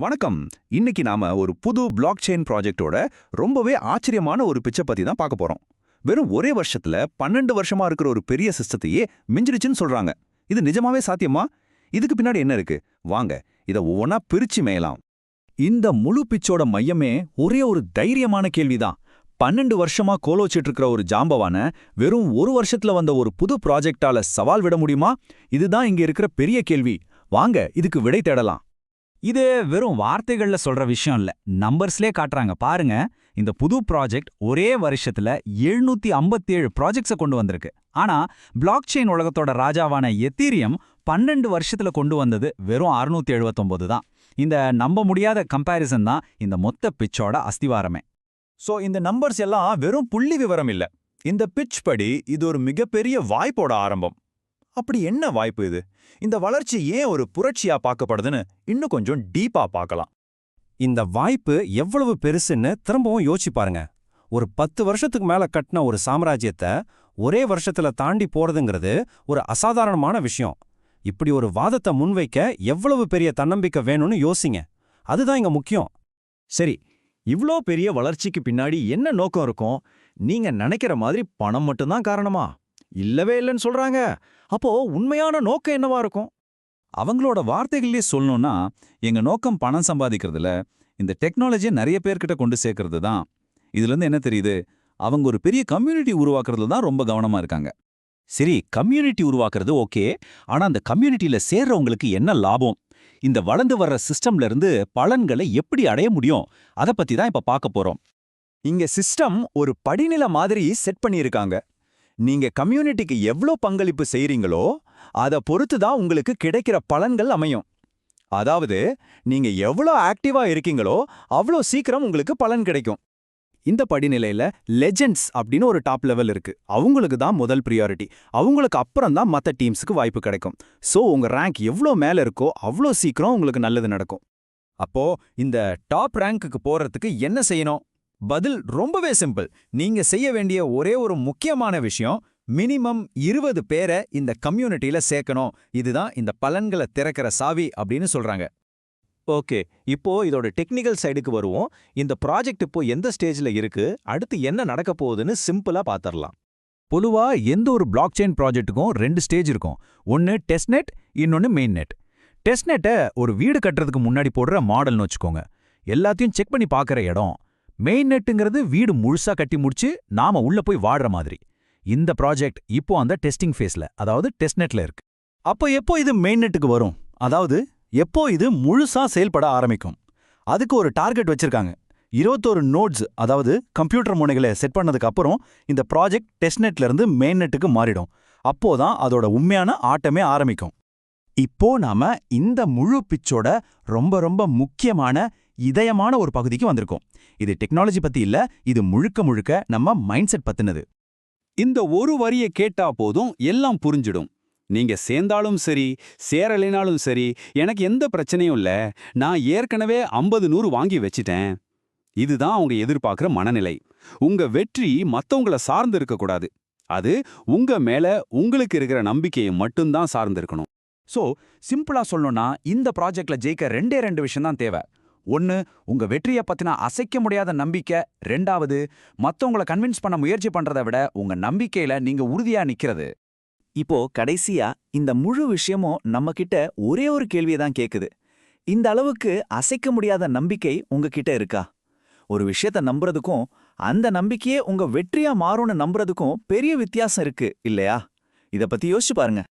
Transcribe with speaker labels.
Speaker 1: வணக்கம். இன்னைக்கு நாம ஒரு புது பிளாக் செயின் ப்ராஜெக்டோட ரொம்பவே ஆச்சரியமான ஒரு பிச்சை பத்தி தான் பார்க்க போறோம். வெறும் ஒரே வருஷத்துல 12 வருஷமா இருக்கிற ஒரு பெரிய சிஸ்டத்தையே மிஞ்சிடுச்சுன்னு சொல்றாங்க. இது நிஜமாவே சாத்தியமா? இதுக்கு பின்னாடி என்ன இருக்கு? வாங்க இத ஒவ்வொன்னா பிரிச்சு மேயலாம்.
Speaker 2: இந்த முழு பிச்சோட மையமே ஒரே ஒரு தைரியமான கேள்விதான். 12 வருஷமா கோலோச்சிட்டு இருக்கிற ஒரு ஜாம்பவான வெறும் ஒரு வருஷத்துல வந்த ஒரு புது ப்ராஜெக்டால சவால் விட முடியுமா? இதுதான் இங்க இருக்கிற பெரிய கேள்வி. வாங்க இதுக்கு விடை தேடலாம்.
Speaker 3: இது வெறும் வார்த்தைகள்ல சொல்ற விஷயம் இல்ல, நம்பர்ஸ்லே காட்டுறாங்க பாருங்க. இந்த புது ப்ராஜெக்ட் ஒரே வருஷத்துல 757 ப்ராஜெக்ட்ஸை கொண்டு வந்திருக்கு. ஆனா பிளாக் செயின் உலகத்தோட ராஜாவான எத்தீரியம் 12 வருஷத்துல கொண்டு வந்தது வெறும் 679 தான். இந்த நம்ப முடியாத கம்பேரிசன் தான் இந்த மொத்த பிச்சோட அஸ்திவாரமே.
Speaker 2: சோ இந்த நம்பர்ஸ் எல்லாம் வெறும் புள்ளி விவரம் இல்ல. இந்த பிட்ச் படி இது ஒரு மிகப்பெரிய வாய்ப்போட ஆரம்பம். அப்படி என்ன வாய்ப்பு இது? இந்த வளர்ச்சி ஏன் ஒரு புரட்சியா பார்க்கப்படுதுன்னு இன்னும் கொஞ்சம் டீப்பா பார்க்கலாம். இந்த வாய்ப்பு எவ்வளவு பெருசுன்னு திரும்பவும் யோசிச்சு பாருங்க. ஒரு 10 வருஷத்துக்கு மேல கட்டின ஒரு சாம்ராஜ்யத்தை ஒரே வருஷத்துல தாண்டி போறதுங்கிறது ஒரு அசாதாரணமான விஷயம். இப்படி ஒரு வாதத்தை முன்வைக்க எவ்வளவு பெரிய தன்னம்பிக்கை வேணும்னு யோசிங்க. அதுதான் இங்க முக்கியம். சரி, இவ்ளோ பெரிய வளர்ச்சிக்கு பின்னாடி என்ன நோக்கம் இருக்கும்? நீங்க நினைக்கிற மாதிரி பணம் மட்டும்தான் காரணமா? இல்லவே இல்லைன்னு சொல்றாங்க. அப்போ உண்மையான நோக்கம் என்னவா இருக்கும்?
Speaker 3: அவங்களோட வார்த்தைகள்லயே சொல்லணும்னா, எங்க நோக்கம் பணம் சம்பாதிக்கிறதுல இந்த டெக்னாலஜியை நிறைய பேர்கிட்ட கொண்டு சேர்க்கறது தான். இதுல இருந்து என்ன தெரியுது? அவங்க ஒரு பெரிய கம்யூனிட்டி உருவாக்குறதுல தான் ரொம்ப கவனமா இருக்காங்க.
Speaker 2: சரி, கம்யூனிட்டி உருவாக்குறது ஓகே. ஆனா அந்த கம்யூனிட்டியில சேர்றவங்களுக்கு என்ன லாபம்? இந்த வளர்ந்து வர்ற சிஸ்டம்ல இருந்து பலன்களை எப்படி அடைய முடியும்? அத பத்தி தான் இப்ப பார்க்க போறோம். இங்க சிஸ்டம் ஒரு படிநிலை மாதிரி செட் பண்ணியிருக்காங்க. நீங்க கம்யூனிட்டிக்கு எவ்ளோ பங்களிப்பு செய்றீங்களோ அத பொறுத்து தான் உங்களுக்கு கிடைக்கிற பலன்கள் அமையும். அதாவது நீங்க எவ்ளோ ஆக்டிவா இருக்கீங்களோ அவ்ளோ சீக்கிரம் உங்களுக்கு பலன் கிடைக்கும். இந்த படிநிலையில லெஜெண்ட்ஸ் அப்படின்னு ஒரு டாப் லெவல் இருக்கு. அவங்களுக்கு தான் முதல் பிரியாரிட்டி. அவங்களுக்கு அப்புறம் தான் மற்ற டீம்ஸுக்கு வாய்ப்பு கிடைக்கும். சோ உங்க ரேங்க் எவ்ளோ மேல இருக்கோ அவ்ளோ சீக்கிரம் உங்களுக்கு நல்லது நடக்கும். அப்போ இந்த டாப் ரேங்க்குக்கு போறதுக்கு என்ன செய்யணும்? பதில் ரொம்பவே சிம்பிள். நீங்க செய்ய வேண்டிய ஒரே ஒரு முக்கியமான விஷயம், மினிமம் 20 பேரை இந்த கம்யூனிட்டியில சேர்க்கணும். இதுதான் இந்த பலன்களை திறக்கிற சாவி அப்படின்னு சொல்றாங்க. ஓகே, இப்போ இதோட டெக்னிக்கல் சைடுக்கு வருவோம். இந்த ப்ராஜெக்ட் இப்போ எந்த ஸ்டேஜ்ல இருக்கு, அடுத்து என்ன நடக்க போகுதுன்னு சிம்பிளா பாத்திரலாம்.
Speaker 3: பொதுவா எந்த ஒரு பிளாக் செயின் ப்ராஜெக்ட்டுக்கும் 2 ஸ்டேஜ் இருக்கும். ஒன்னு டெஸ்ட் நெட், இன்னொன்னு மெயின் நெட். டெஸ்ட் நெட்டை ஒரு வீடு கட்டுறதுக்கு முன்னாடி போடுற மாடல்னு வச்சுக்கோங்க. எல்லாத்தையும் செக் பண்ணி பார்க்குற இடம். மெயின் நெட்டுங்கிறது வீடு முழுசா கட்டி முடிச்சு நாம உள்ள போய் வாடுற மாதிரி. இந்த ப்ராஜெக்ட் இப்போ அந்த டெஸ்டிங் ஃபேஸ்ல, அதாவது டெஸ்ட் நெட்ல இருக்கு.
Speaker 2: அப்போ எப்போ இது மெயின் நெட்டுக்கு வரும்? அதாவது எப்போ இது முழுசா செயல்பட ஆரம்பிக்கும்? அதுக்கு ஒரு டார்கெட் வச்சிருக்காங்க. 21 நோட்ஸ், அதாவது கம்ப்யூட்டர் முனைகளை செட் பண்ணதுக்கு அப்புறம் இந்த ப்ராஜெக்ட் டெஸ்ட் நெட்ல இருந்து மெயின் நெட்டுக்கு மாறிடும். அப்போதான் அதோட உண்மையான ஆட்டமே ஆரம்பிக்கும். இப்போ நாம இந்த முழு பிச்சோட ரொம்ப ரொம்ப முக்கியமான இதயமான ஒரு பகுதிக்கு வந்திருக்கோம். இது டெக்னாலஜி பத்தி இல்ல, இது முழுக்க முழுக்க நம்ம மைண்ட் செட் பத்தினது.
Speaker 1: இந்த ஒரு வரியை கேட்டா போதும் எல்லாம் புரிஞ்சிடும். நீங்க சேர்ந்தாலும் சரி, சேரலைனாலும் சரி, எனக்கு எந்த பிரச்சனையும் இல்ல. நான் ஏற்கனவே 50-100 வாங்கி வச்சிட்டேன். இதுதான் அவங்க எதிர்பார்க்கிற மனநிலை. உங்க வெற்றி மத்தவங்கள சார்ந்து இருக்கக்கூடாது. அது உங்க மேல உங்களுக்கு இருக்கிற நம்பிக்கையை மட்டும்தான் சார்ந்து இருக்கணும்.
Speaker 3: சோ சிம்பிளா சொல்லணும்னா, இந்த ப்ராஜெக்ட்ல ஜெயிக்க 2 விஷயம் தான் தேவை. ஒன்னு, உங்க வெற்றியை பத்தின அசைக்க முடியாத நம்பிக்கை. 2வது, மத்தவங்கள கன்வின்ஸ் பண்ண முயற்சி பண்றதை விட உங்க நம்பிக்கையில நீங்க உறுதியா நிக்கிறது.
Speaker 2: இப்போ கடைசியா இந்த முழு விஷயமும் நம்ம கிட்ட ஒரே ஒரு கேள்வியை தான் கேக்குது. இந்த அளவுக்கு அசைக்க முடியாத நம்பிக்கை உங்ககிட்ட இருக்கா? ஒரு விஷயத்த நம்புறதுக்கும் அந்த நம்பிக்கையே உங்க வெற்றியா மாறும்னு நம்புறதுக்கும் பெரிய வித்தியாசம் இருக்கு இல்லையா? இத பத்தி யோசிச்சு பாருங்க.